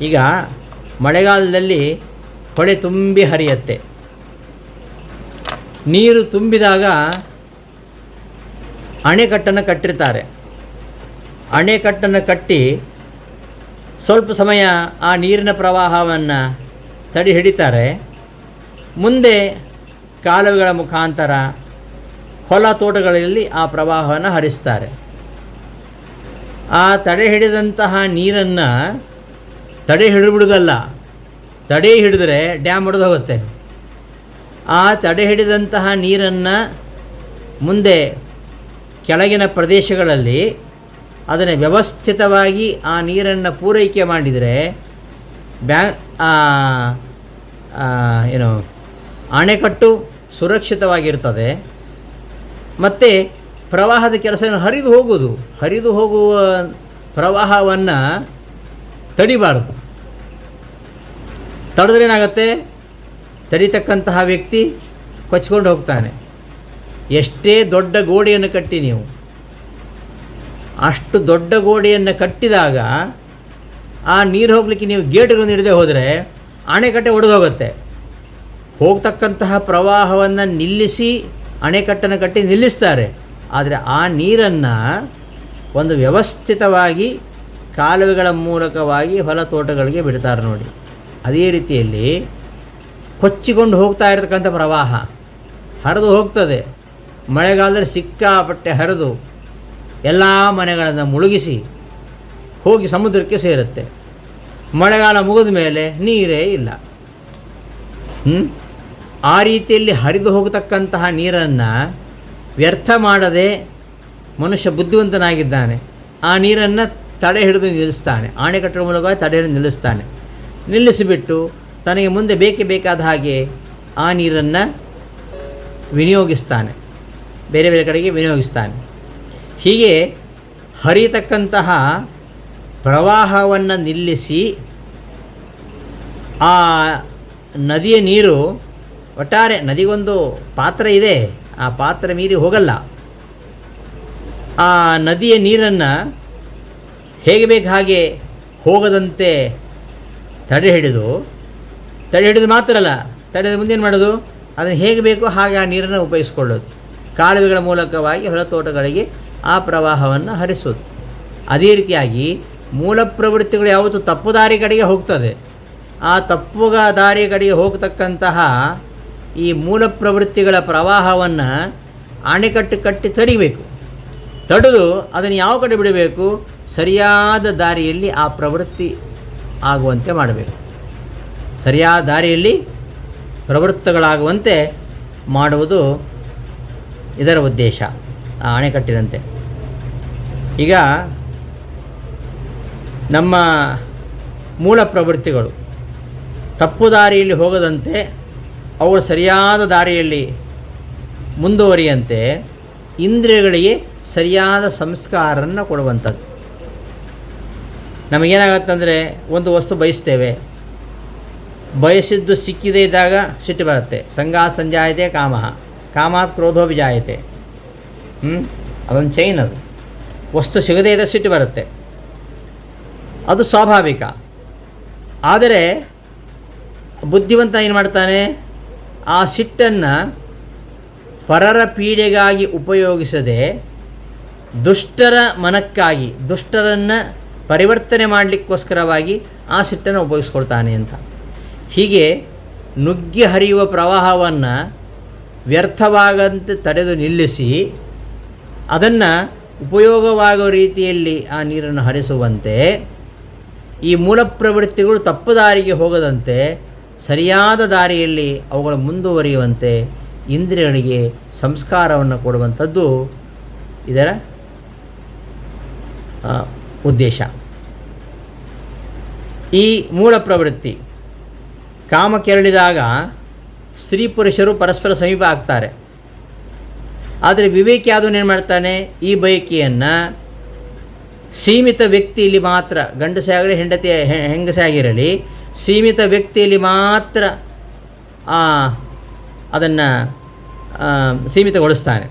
ಈಗ ಮಳೆಗಾಲದಲ್ಲಿ ಹೊಳೆ ತುಂಬಿ ಹರಿಯುತ್ತೆ. ನೀರು ತುಂಬಿದಾಗ ಅಣೆಕಟ್ಟನ್ನು ಕಟ್ಟಿರ್ತಾರೆ. ಅಣೆಕಟ್ಟನ್ನು ಕಟ್ಟಿ ಸ್ವಲ್ಪ ಸಮಯ ಆ ನೀರಿನ ಪ್ರವಾಹವನ್ನು ತಡೆ ಹಿಡಿತಾರೆ. ಮುಂದೆ ಕಾಲುವೆಗಳ ಮುಖಾಂತರ ಹೊಲ ತೋಟಗಳಲ್ಲಿ ಆ ಪ್ರವಾಹವನ್ನು ಹರಿಸ್ತಾರೆ. ಆ ತಡೆ ಹಿಡಿದಂತಹ ನೀರನ್ನು ತಡೆ ಹಿಡಿಬಿಡುವುದಲ್ಲ, ತಡೆ ಹಿಡಿದ್ರೆ ಡ್ಯಾಮ್ ಹೊಡೆದು ಹೋಗುತ್ತೆ. ಆ ತಡೆ ಹಿಡಿದಂತಹ ನೀರನ್ನು ಮುಂದೆ ಕೆಳಗಿನ ಪ್ರದೇಶಗಳಲ್ಲಿ ಅದನ್ನು ವ್ಯವಸ್ಥಿತವಾಗಿ ಆ ನೀರನ್ನು ಪೂರೈಕೆ ಮಾಡಿದರೆ ಅಣೆಕಟ್ಟು ಸುರಕ್ಷಿತವಾಗಿರ್ತದೆ. ಮತ್ತು ಪ್ರವಾಹದ ಕೆಲಸ ಹರಿದು ಹೋಗುವ ಪ್ರವಾಹವನ್ನು ತಡಿಬಾರದು. ತಡೆದ್ರೆ ಏನಾಗುತ್ತೆ? ತಡಿತಕ್ಕಂತಹ ವ್ಯಕ್ತಿ ಕೊಚ್ಕೊಂಡು ಹೋಗ್ತಾನೆ. ಎಷ್ಟೇ ದೊಡ್ಡ ಗೋಡೆಯನ್ನು ಕಟ್ಟಿ ನೀವು ಅಷ್ಟು ದೊಡ್ಡ ಗೋಡೆಯನ್ನು ಕಟ್ಟಿದಾಗ ಆ ನೀರು ಹೋಗಲಿಕ್ಕೆ ನೀವು ಗೇಟ್ಗಳನ್ನು ಹಿಡದೆ ಹೋದರೆ ಅಣೆಕಟ್ಟೆ ಒಡೆದು ಹೋಗುತ್ತೆ. ಹೋಗ್ತಕ್ಕಂತಹ ಪ್ರವಾಹವನ್ನು ನಿಲ್ಲಿಸಿ ಅಣೆಕಟ್ಟನ್ನು ಕಟ್ಟಿ ನಿಲ್ಲಿಸ್ತಾರೆ. ಆದರೆ ಆ ನೀರನ್ನು ಒಂದು ವ್ಯವಸ್ಥಿತವಾಗಿ ಕಾಲುವೆಗಳ ಮೂಲಕವಾಗಿ ಹೊಲ ತೋಟಗಳಿಗೆ ಬಿಡ್ತಾರೆ ನೋಡಿ. ಅದೇ ರೀತಿಯಲ್ಲಿ ಕೊಚ್ಚಿಕೊಂಡು ಹೋಗ್ತಾ ಇರತಕ್ಕಂಥ ಪ್ರವಾಹ ಹರಿದು ಹೋಗ್ತದೆ. ಮಳೆಗಾಲದಲ್ಲಿ ಸಿಕ್ಕಾಪಟ್ಟೆ ಹರಿದು ಎಲ್ಲ ಮನೆಗಳನ್ನು ಮುಳುಗಿಸಿ ಹೋಗಿ ಸಮುದ್ರಕ್ಕೆ ಸೇರುತ್ತೆ. ಮಳೆಗಾಲ ಮುಗಿದ ಮೇಲೆ ನೀರೇ ಇಲ್ಲ. ಆ ರೀತಿಯಲ್ಲಿ ಹರಿದು ಹೋಗತಕ್ಕಂತಹ ನೀರನ್ನು ವ್ಯರ್ಥ ಮಾಡದೆ ಮನುಷ್ಯ ಬುದ್ಧಿವಂತನಾಗಿದ್ದಾನೆ. ಆ ನೀರನ್ನು ತಡೆ ಹಿಡಿದು ನಿಲ್ಲಿಸ್ತಾನೆ, ಆಣೆಕಟ್ಟುವ ಮೂಲಕವಾಗಿ ತಡೆ ಹಿಡಿದು ನಿಲ್ಲಿಸ್ತಾನೆ. ನಿಲ್ಲಿಸಿಬಿಟ್ಟು ತನಗೆ ಮುಂದೆ ಬೇಕೇ ಬೇಕಾದ ಹಾಗೆ ಆ ನೀರನ್ನು ವಿನಿಯೋಗಿಸ್ತಾನೆ, ಬೇರೆ ಬೇರೆ ಕಡೆಗೆ ವಿನಿಯೋಗಿಸ್ತಾನೆ. ಹೀಗೆ ಹರಿಯತಕ್ಕಂತಹ ಪ್ರವಾಹವನ್ನು ನಿಲ್ಲಿಸಿ ಆ ನದಿಯ ನೀರು, ಒಟ್ಟಾರೆ ನದಿಗೊಂದು ಪಾತ್ರ ಇದೆ, ಆ ಪಾತ್ರ ಮೀರಿ ಹೋಗಲ್ಲ. ಆ ನದಿಯ ನೀರನ್ನು ಹೇಗೆ ಬೇಕು ಹಾಗೆ ಹೋಗದಂತೆ ತಡೆ ಹಿಡಿದು ಮಾತ್ರ ಅಲ್ಲ, ತಡೆದ ಮುಂದೇನು ಮಾಡೋದು, ಅದನ್ನು ಹೇಗೆ ಬೇಕೋ ಹಾಗೆ ಆ ನೀರನ್ನು ಉಪಯೋಗಿಸ್ಕೊಳ್ಳೋದು. ಕಾಲುವೆಗಳ ಮೂಲಕವಾಗಿ ಹೊರತೋಟಗಳಿಗೆ ಆ ಪ್ರವಾಹವನ್ನು ಹರಿಸೋದು. ಅದೇ ರೀತಿಯಾಗಿ ಮೂಲ ಪ್ರವೃತ್ತಿಗಳು ಯಾವತ್ತೂ ತಪ್ಪು ದಾರಿ ಕಡೆಗೆ ಹೋಗ್ತದೆ. ಆ ತಪ್ಪು ದಾರಿಯ ಕಡೆಗೆ ಹೋಗತಕ್ಕಂತಹ ಈ ಮೂಲ ಪ್ರವೃತ್ತಿಗಳ ಪ್ರವಾಹವನ್ನು ಅಣೆಕಟ್ಟು ಕಟ್ಟಿ ತಡಿಬೇಕು. ತಡೆದು ಅದನ್ನು ಯಾವ ಕಡೆ ಬಿಡಬೇಕು, ಸರಿಯಾದ ದಾರಿಯಲ್ಲಿ ಆ ಪ್ರವೃತ್ತಿ ಆಗುವಂತೆ ಮಾಡಬೇಕು. ಸರಿಯಾದ ದಾರಿಯಲ್ಲಿ ಪ್ರವೃತ್ತಗಳಾಗುವಂತೆ ಮಾಡುವುದು ಇದರ ಉದ್ದೇಶ, ಆ ಅಣೆಕಟ್ಟಿನಂತೆ. ಈಗ ನಮ್ಮ ಮೂಲ ಪ್ರವೃತ್ತಿಗಳು ತಪ್ಪು ದಾರಿಯಲ್ಲಿ ಹೋಗದಂತೆ ಅವುಗಳು ಸರಿಯಾದ ದಾರಿಯಲ್ಲಿ ಮುಂದುವರಿಯಂತೆ ಇಂದ್ರಿಯಗಳಿಗೆ ಸರಿಯಾದ ಸಂಸ್ಕಾರವನ್ನು ಕೊಡುವಂಥದ್ದು. ನಮಗೇನಾಗತ್ತಂದರೆ, ಒಂದು ವಸ್ತು ಬಯಸ್ತೇವೆ, ಬಯಸಿದ್ದು ಸಿಕ್ಕಿದೇ ಇದ್ದಾಗ ಸಿಟ್ಟು ಬರುತ್ತೆ. ಸಂಗಾತ್ ಸಂಜಾಯತೆ ಕಾಮಃ, ಕಾಮಾತ್ ಕ್ರೋಧೋಭಿಜಾಯತೆ. ಅದೊಂದು ಚೈನ್. ಅದು ವಸ್ತು ಸಿಗದೇ ಇದ್ದ ಸಿಟ್ಟು ಬರುತ್ತೆ, ಅದು ಸ್ವಾಭಾವಿಕ. ಆದರೆ ಬುದ್ಧಿವಂತ ಏನು ಮಾಡ್ತಾನೆ, ಆ ಸಿಟ್ಟನ್ನು ಪರರ ಪೀಡೆಗಾಗಿ ಉಪಯೋಗಿಸದೆ ದುಷ್ಟರ ಮನಕ್ಕಾಗಿ, ದುಷ್ಟರನ್ನು ಪರಿವರ್ತನೆ ಮಾಡಲಿಕ್ಕೋಸ್ಕರವಾಗಿ ಆ ಸಿಟ್ಟನ್ನು ಉಪಯೋಗಿಸ್ಕೊಳ್ತಾನೆ ಅಂತ. ಹೀಗೆ ನುಗ್ಗಿ ಹರಿಯುವ ಪ್ರವಾಹವನ್ನು ವ್ಯರ್ಥವಾಗಂತೆ ತಡೆದು ನಿಲ್ಲಿಸಿ ಅದನ್ನು ಉಪಯೋಗವಾಗುವ ರೀತಿಯಲ್ಲಿ ಆ ನೀರನ್ನು ಹರಿಸುವಂತೆ ಈ ಮೂಲ ಪ್ರವೃತ್ತಿಗಳು ತಪ್ಪು ದಾರಿಗೆ ಹೋಗದಂತೆ ಸರಿಯಾದ ದಾರಿಯಲ್ಲಿ ಅವುಗಳು ಮುಂದುವರಿಯುವಂತೆ ಇಂದ್ರಿಯಗಳಿಗೆ ಸಂಸ್ಕಾರವನ್ನು ಕೊಡುವಂಥದ್ದು ಇದರ ಉದ್ದೇಶ. ಈ ಮೂಲ ಪ್ರವೃತ್ತಿ ಕಾಮ ಕೆರಳಿದಾಗ ಸ್ತ್ರೀ ಪುರುಷರು ಪರಸ್ಪರ ಸಮೀಪ ಆಗ್ತಾರೆ. ಆದರೆ ವಿವೇಕಿ ಆದವನೇನು ಮಾಡ್ತಾನೆ, ಈ ಬಯಕೆಯನ್ನು ಸೀಮಿತ ವ್ಯಕ್ತಿಯಲ್ಲಿ ಮಾತ್ರ, ಗಂಡಸೇ ಆಗಲಿ ಹೆಂಗಸೇ ಆಗಿರಲಿ, ಸೀಮಿತ ವ್ಯಕ್ತಿಯಲ್ಲಿ ಮಾತ್ರ ಅದನ್ನು ಸೀಮಿತಗೊಳಿಸ್ತಾನೆ.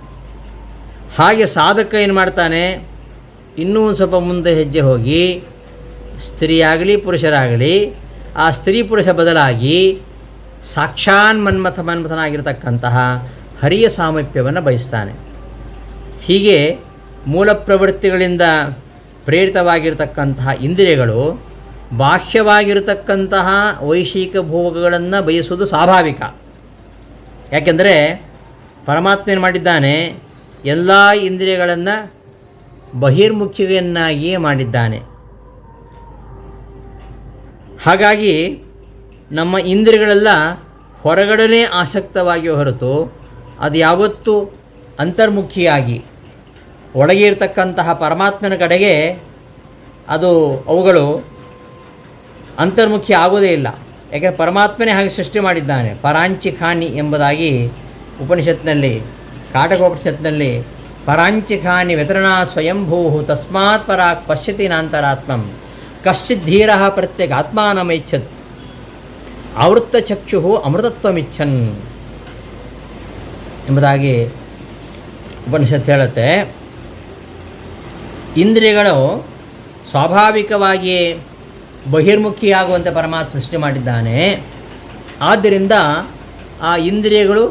ಹಾಗೆ ಸಾಧಕ ಏನು ಮಾಡ್ತಾನೆ, ಇನ್ನೂ ಸ್ವಲ್ಪ ಮುಂದೆ ಹೆಜ್ಜೆ ಹೋಗಿ ಸ್ತ್ರೀಯಾಗಲಿ ಪುರುಷರಾಗಲಿ ಆ ಸ್ತ್ರೀ ಪುರುಷ ಬದಲಾಗಿ ಸಾಕ್ಷಾನ್ ಮನ್ಮಥನಾಗಿರ್ತಕ್ಕಂತಹ ಹರಿಯ ಸಾಮೀಪ್ಯವನ್ನು ಬಯಸ್ತಾನೆ. ಹೀಗೆ ಮೂಲ ಪ್ರವೃತ್ತಿಗಳಿಂದ ಪ್ರೇರಿತವಾಗಿರತಕ್ಕಂತಹ ಇಂದ್ರಿಯಗಳು ಬಾಹ್ಯವಾಗಿರತಕ್ಕಂತಹ ವೈಶಿಕ ಭೋಗಗಳನ್ನು ಬಯಸುವುದು ಸ್ವಾಭಾವಿಕ. ಯಾಕೆಂದರೆ ಪರಮಾತ್ಮ ಏನು ಮಾಡಿದ್ದಾನೆ, ಎಲ್ಲ ಇಂದ್ರಿಯಗಳನ್ನು ಬಹಿರ್ಮುಖಿಯನ್ನಾಗಿಯೇ ಮಾಡಿದ್ದಾನೆ. ಹಾಗಾಗಿ ನಮ್ಮ ಇಂದ್ರಿಯಗಳೆಲ್ಲ ಹೊರಗಡೆ ಆಸಕ್ತವಾಗಿ ಹೊರತು ಅದು ಯಾವತ್ತೂ ಅಂತರ್ಮುಖಿಯಾಗಿ ಒಳಗೆ ಇರತಕ್ಕಂತಹ ಪರಮಾತ್ಮನ ಕಡೆಗೆ ಅವುಗಳು ಅಂತರ್ಮುಖಿ ಆಗೋದೇ ಇಲ್ಲ. ಯಾಕೆ, ಪರಮಾತ್ಮನೇ ಹಾಗೆ ಸೃಷ್ಟಿ ಮಾಡಿದ್ದಾನೆ. ಪರಾಂಚಿಖಾನಿ ಎಂಬುದಾಗಿ ಉಪನಿಷತ್ನಲ್ಲಿ, ಕಾಟಕೋಪನಿಷತ್ನಲ್ಲಿ ಪರಾಂಚಿಖಾನಿ ವ್ಯತರಣಾ ಸ್ವಯಂಭೂ ತಸ್ಮಾತ್ ಪರಾಕ್ ಪಶ್ಯತಿ ನಾಂತರಾತ್ಮಂ ಕಶ್ಚಿತ್ ಧೀರ ಪ್ರತ್ಯೇಕ ಆತ್ಮಾನಮೈಚ್ಛತ್ ಆವೃತ್ತಚಕ್ಷು ಅಮೃತತ್ವಮಿಚ್ಛನ್ ಎಂಬುದಾಗಿ ಉಪನಿಷತ್ತು ಹೇಳುತ್ತೆ. ಇಂದ್ರಿಯಗಳು ಸ್ವಾಭಾವಿಕವಾಗಿಯೇ ಬಹಿರ್ಮುಖಿಯಾಗುವಂತೆ ಪರಮಾತ್ಮ ಸೃಷ್ಟಿ ಮಾಡಿದ್ದಾನೆ. ಆದ್ದರಿಂದ ಆ ಇಂದ್ರಿಯಗಳು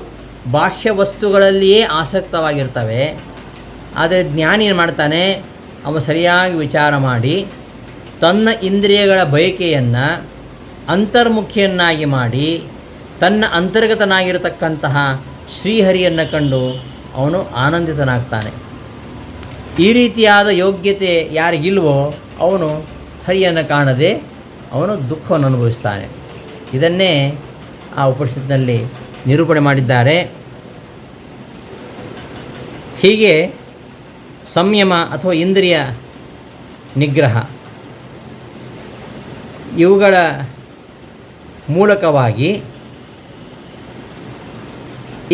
ಬಾಹ್ಯ ವಸ್ತುಗಳಲ್ಲಿಯೇ ಆಸಕ್ತವಾಗಿರ್ತವೆ. ಆದರೆ ಜ್ಞಾನಿ ಏನು ಮಾಡ್ತಾನೆ, ಅವ ಸರಿಯಾಗಿ ವಿಚಾರ ಮಾಡಿ ತನ್ನ ಇಂದ್ರಿಯಗಳ ಬಯಕೆಯನ್ನು ಅಂತರ್ಮುಖಿಯನ್ನಾಗಿ ಮಾಡಿ ತನ್ನ ಅಂತರ್ಗತನಾಗಿರತಕ್ಕಂತಹ ಶ್ರೀಹರಿಯನ್ನು ಕಂಡು ಅವನು ಆನಂದಿತನಾಗ್ತಾನೆ. ಈ ರೀತಿಯಾದ ಯೋಗ್ಯತೆ ಯಾರಿಗಿಲ್ವೋ ಅವನು ಹರಿಯನ್ನು ಕಾಣದೆ ಅವನು ದುಃಖವನ್ನು ಅನುಭವಿಸ್ತಾನೆ. ಇದನ್ನೇ ಆ ಉಪನಿಷತ್ತಿನಲ್ಲಿ ನಿರೂಪಣೆ ಮಾಡಿದ್ದಾರೆ. ಹೀಗೆ ಸಂಯಮ ಅಥವಾ ಇಂದ್ರಿಯ ನಿಗ್ರಹ ಇವುಗಳ ಮೂಲಕವಾಗಿ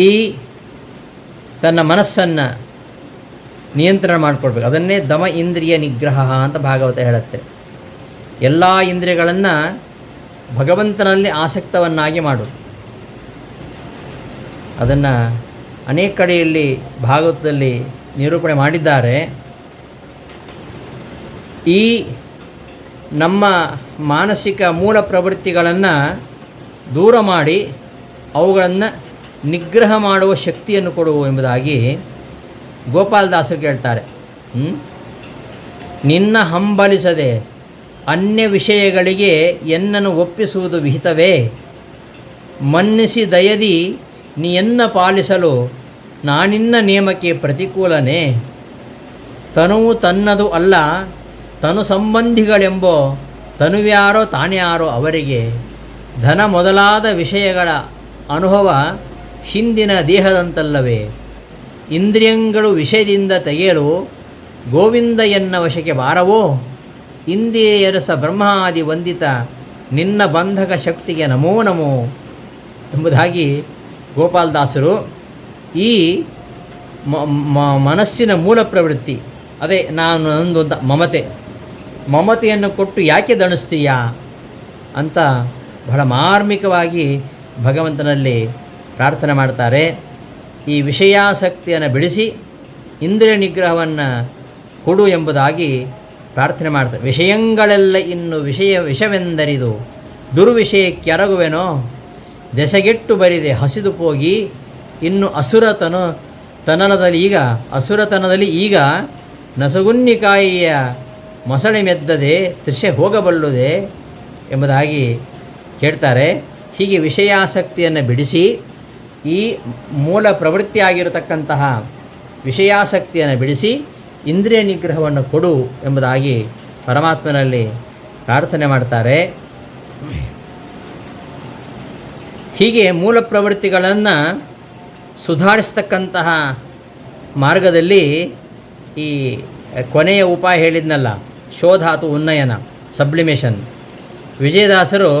ಈ ತನ್ನ ಮನಸ್ಸನ್ನು ನಿಯಂತ್ರಣ ಮಾಡಿಕೊಳ್ಬೇಕು. ಅದನ್ನೇ ದಮ ಇಂದ್ರಿಯ ನಿಗ್ರಹ ಅಂತ ಭಾಗವತ ಹೇಳುತ್ತೆ. ಎಲ್ಲ ಇಂದ್ರಿಯಗಳನ್ನು ಭಗವಂತನಲ್ಲಿ ಆಸಕ್ತವನ್ನಾಗಿ ಮಾಡು. ಅದನ್ನು ಅನೇಕ ಕಡೆಯಲ್ಲಿ ಭಾಗವತದಲ್ಲಿ ನಿರೂಪಣೆ ಮಾಡಿದ್ದಾರೆ. ಈ ನಮ್ಮ ಮಾನಸಿಕ ಮೂಲ ಪ್ರವೃತ್ತಿಗಳನ್ನು ದೂರ ಮಾಡಿ ಅವುಗಳನ್ನು ನಿಗ್ರಹ ಮಾಡುವ ಶಕ್ತಿಯನ್ನು ಕೊಡು ಎಂಬುದಾಗಿ ಗೋಪಾಲದಾಸರು ಕೇಳ್ತಾರೆ. ನಿನ್ನ ಹಂಬಲಿಸದೆ ಅನ್ಯ ವಿಷಯಗಳಿಗೆ ಎನ್ನನ್ನು ಒಪ್ಪಿಸುವುದು ವಿಹಿತವೇ? ಮನ್ನಿಸಿ ದಯದಿ ನೀ ಎನ್ನ ಪಾಲಿಸಲು ನಾನಿನ್ನ ನೇಮಕ್ಕೆ ಪ್ರತಿಕೂಲನೇ. ತನುವು ತನ್ನದು ಅಲ್ಲ ತನು ಸಂಬಂಧಿಗಳೆಂಬೋ ತನುವ್ಯಾರೋ ತಾನ್ಯಾರೋ ಅವರಿಗೆ. ಧನ ಮೊದಲಾದ ವಿಷಯಗಳ ಅನುಭವ ಹಿಂದಿನ ದೇಹದಂತಲ್ಲವೇ? ಇಂದ್ರಿಯಗಳು ವಿಷಯದಿಂದ ತೆಗೆಯಲು ಗೋವಿಂದ ಎನ್ನ ವಶಕ್ಕೆ ಬಾರವೋ? ಇಂದ್ರಿಯರಸ ಬ್ರಹ್ಮಾದಿ ವಂದಿತ ನಿನ್ನ ಬಂಧಕ ಶಕ್ತಿಗೆ ನಮೋ ನಮೋ ಎಂಬುದಾಗಿ ಗೋಪಾಲದಾಸರು ಈ ಮನಸ್ಸಿನ ಮೂಲ ಪ್ರವೃತ್ತಿ, ಅದೇ ನಾನು ನಂದು ಅಂತ ಮಮತೆಯನ್ನು ಕೊಟ್ಟು ಯಾಕೆ ದಣಿಸ್ತೀಯಾ ಅಂತ ಬಹಳ ಮಾರ್ಮಿಕವಾಗಿ ಭಗವಂತನಲ್ಲಿ ಪ್ರಾರ್ಥನೆ ಮಾಡ್ತಾರೆ. ಈ ವಿಷಯಾಸಕ್ತಿಯನ್ನು ಬಿಡಿಸಿ ಇಂದ್ರಿಯ ನಿಗ್ರಹವನ್ನು ಕೊಡು ಎಂಬುದಾಗಿ ಪ್ರಾರ್ಥನೆ ಮಾಡ್ತಾರೆ. ವಿಷಯಗಳೆಲ್ಲ ಇನ್ನು ವಿಷವೆಂದರಿದು ದುರ್ವಿಷಯಕ್ಕೆ ಎರಗುವೆನೋ? ದೆಸೆಗೆಟ್ಟು ಬರಿದೆ ಹಸಿದು ಹೋಗಿ ಇನ್ನು ಅಸುರತನದಲ್ಲಿ ಈಗ ನಸಗುನ್ನಿಕಾಯಿಯ ಮೊಸಳೆ ಮೆದ್ದದೆ ತ್ರಿಷೆ ಹೋಗಬಲ್ಲುದೆ ಎಂಬುದಾಗಿ ಕೇಳ್ತಾರೆ. ಹೀಗೆ ವಿಷಯಾಸಕ್ತಿಯನ್ನು ಬಿಡಿಸಿ ಈ ಮೂಲ ಪ್ರವೃತ್ತಿಯಾಗಿರತಕ್ಕಂತಹ ವಿಷಯಾಸಕ್ತಿಯನ್ನು ಬಿಡಿಸಿ ಇಂದ್ರಿಯ ನಿಗ್ರಹವನ್ನು ಕೊಡು ಎಂಬುದಾಗಿ ಪರಮಾತ್ಮನಲ್ಲಿ ಪ್ರಾರ್ಥನೆ ಮಾಡ್ತಾರೆ. ಹೀಗೆ ಮೂಲ ಪ್ರವೃತ್ತಿಗಳನ್ನು ಸುಧಾರಿಸ್ತಕ್ಕಂತಹ ಮಾರ್ಗದಲ್ಲಿ ಈ ಕೊನೆಯ ಉಪಾಯ ಹೇಳಿದ್ನಲ್ಲ, ಶೋಧ ಅಥವಾ ಉನ್ನಯನ, ಸಬ್ಲಿಮೇಷನ್, ವಿಜಯದಾಸರು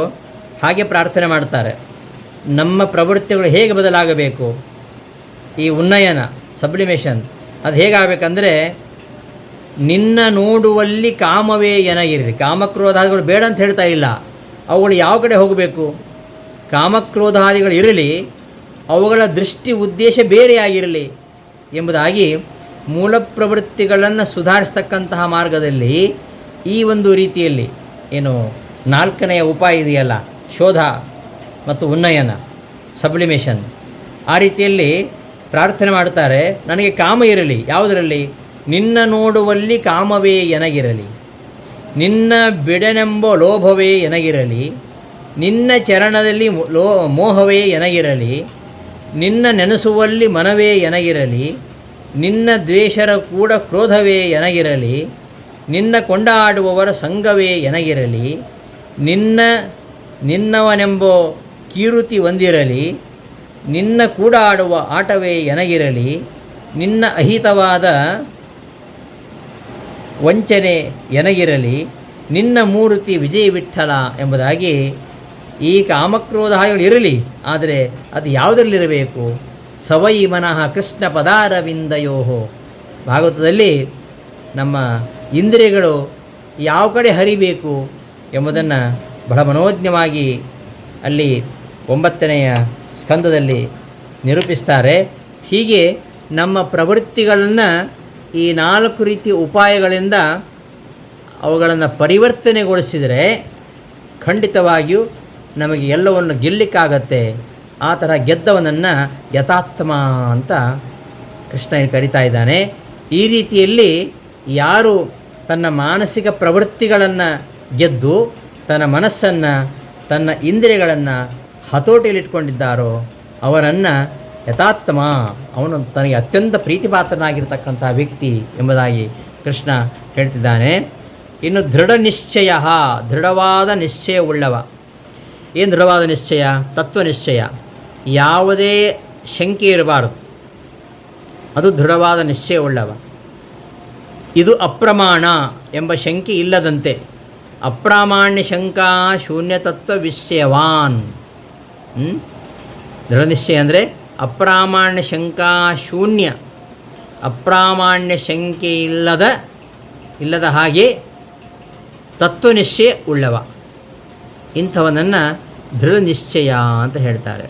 ಹಾಗೆ ಪ್ರಾರ್ಥನೆ ಮಾಡ್ತಾರೆ. ನಮ್ಮ ಪ್ರವೃತ್ತಿಗಳು ಹೇಗೆ ಬದಲಾಗಬೇಕು? ಈ ಉನ್ನಯನ, ಸಬ್ಲಿಮೇಷನ್ ಅದು ಹೇಗಾಗಬೇಕಂದ್ರೆ, ನಿನ್ನ ನೋಡುವಲ್ಲಿ ಕಾಮವೇ ಎನಗಿರಲಿ. ಕಾಮಕ್ರೋಧಾದಿಗಳು ಬೇಡ ಅಂತ ಹೇಳ್ತಾ ಇಲ್ಲ, ಅವುಗಳು ಯಾವ ಕಡೆ ಹೋಗಬೇಕು? ಕಾಮಕ್ರೋಧಾದಿಗಳು ಇರಲಿ, ಅವುಗಳ ದೃಷ್ಟಿ ಉದ್ದೇಶ ಬೇರೆಯಾಗಿರಲಿ ಎಂಬುದಾಗಿ ಮೂಲ ಪ್ರವೃತ್ತಿಗಳನ್ನು ಸುಧಾರಿಸ್ತಕ್ಕಂತಹ ಮಾರ್ಗದಲ್ಲಿ ಈ ಒಂದು ರೀತಿಯಲ್ಲಿ ಏನು ನಾಲ್ಕನೆಯ ಉಪಾಯ ಇದೆಯಲ್ಲ, ಶೋಧ ಮತ್ತು ಉನ್ನಯನ, ಸಬ್ಲಿಮೇಷನ್, ಆ ರೀತಿಯಲ್ಲಿ ಪ್ರಾರ್ಥನೆ ಮಾಡ್ತಾರೆ. ನನಗೆ ಕಾಮ ಇರಲಿ, ಯಾವುದರಲ್ಲಿ? ನಿನ್ನ ನೋಡುವಲ್ಲಿ ಕಾಮವೇ ಎನಗಿರಲಿ, ನಿನ್ನ ಬಿಡನೆಂಬ ಲೋಭವೇ ಎನಗಿರಲಿ, ನಿನ್ನ ಚರಣದಲ್ಲಿ ಮೋಹವೇ ಎನಗಿರಲಿ, ನಿನ್ನ ನೆನೆಸುವಲ್ಲಿ ಮನವೇ ಎನಗಿರಲಿ, ನಿನ್ನ ದ್ವೇಷರ ಕೂಡ ಕ್ರೋಧವೇ ಎನಗಿರಲಿ, ನಿನ್ನ ಕೊಂಡಾಡುವವರ ಸಂಘವೇ ಎನಗಿರಲಿ, ನಿನ್ನವನೆಂಬೋ ಕೀರುತಿ ಹೊಂದಿರಲಿ, ನಿನ್ನ ಕೂಡ ಆಡುವ ಆಟವೇ ಎನಗಿರಲಿ, ನಿನ್ನ ಅಹಿತವಾದ ವಂಚನೆ ಎನಗಿರಲಿ, ನಿನ್ನ ಮೂರ್ತಿ ವಿಜಯ ವಿಠ್ಠಲ ಎಂಬುದಾಗಿ ಈ ಕಾಮಕ್ರೋಧಾದಿಗಳು ಇರಲಿ, ಆದರೆ ಅದು ಯಾವುದರಲ್ಲಿರಬೇಕು? ಸವೈ ಮನಃ ಕೃಷ್ಣ ಪದಾರವಿಂದಯೋಹೋ. ಭಾಗವತದಲ್ಲಿ ನಮ್ಮ ಇಂದ್ರಿಯಗಳು ಯಾವ ಕಡೆ ಹರಿಬೇಕು ಎಂಬುದನ್ನು ಬಹಳ ಮನೋಜ್ಞವಾಗಿ ಅಲ್ಲಿ 9ನೆಯ ಸ್ಕಂದದಲ್ಲಿ ನಿರೂಪಿಸ್ತಾರೆ. ಹೀಗೆ ನಮ್ಮ ಪ್ರವೃತ್ತಿಗಳನ್ನು ಈ 4 ರೀತಿಯ ಉಪಾಯಗಳಿಂದ ಅವುಗಳನ್ನು ಪರಿವರ್ತನೆಗೊಳಿಸಿದರೆ ಖಂಡಿತವಾಗಿಯೂ ನಮಗೆ ಎಲ್ಲವನ್ನು ಗೆಲ್ಲಲಿಕ್ಕಾಗತ್ತೆ. ಆ ಥರ ಗೆದ್ದವನನ್ನು ಯಥಾತ್ಮ ಅಂತ ಕೃಷ್ಣ ಕರೀತಾ ಇದ್ದಾನೆ. ಈ ರೀತಿಯಲ್ಲಿ ಯಾರು ತನ್ನ ಮಾನಸಿಕ ಪ್ರವೃತ್ತಿಗಳನ್ನು ಗೆದ್ದು ತನ್ನ ಮನಸ್ಸನ್ನು, ತನ್ನ ಇಂದ್ರಿಯಗಳನ್ನು ಹತೋಟಿಯಲ್ಲಿಟ್ಕೊಂಡಿದ್ದಾರೋ ಅವರನ್ನು ಯಥಾತ್ಮ, ಅವನು ತನಗೆ ಅತ್ಯಂತ ಪ್ರೀತಿಪಾತ್ರನಾಗಿರ್ತಕ್ಕಂಥ ವ್ಯಕ್ತಿ ಎಂಬುದಾಗಿ ಕೃಷ್ಣ ಹೇಳ್ತಿದ್ದಾನೆ. ಇನ್ನು ದೃಢ ನಿಶ್ಚಯ, ದೃಢವಾದ ನಿಶ್ಚಯವುಳ್ಳವ. ಏನು ದೃಢವಾದ ನಿಶ್ಚಯ? ತತ್ವ ನಿಶ್ಚಯ. ಯಾವುದೇ ಶಂಕೆ ಇರಬಾರದು, ಅದು ದೃಢವಾದ ನಿಶ್ಚಯವುಳ್ಳವ. ಇದು ಅಪ್ರಮಾಣ ಎಂಬ ಶಂಕೆ ಇಲ್ಲದಂತೆ. ಅಪ್ರಾಮಾಣ್ಯ ಶಂಕಾ ಶೂನ್ಯತತ್ವ ವಿಷಯವಾನ್. ದೃಢ ನಿಶ್ಚಯ ಅಂದರೆ ಅಪ್ರಾಮಾಣ್ಯ ಶಂಕಾ ಶೂನ್ಯ, ಅಪ್ರಾಮಾಣ್ಯ ಶಂಕೆ ಇಲ್ಲದ ಹಾಗೆ ತತ್ವನಿಶ್ಚಯ ಉಳ್ಳವ. ಇಂಥವನನ್ನು ದೃಢ ನಿಶ್ಚಯ ಅಂತ ಹೇಳ್ತಾರೆ.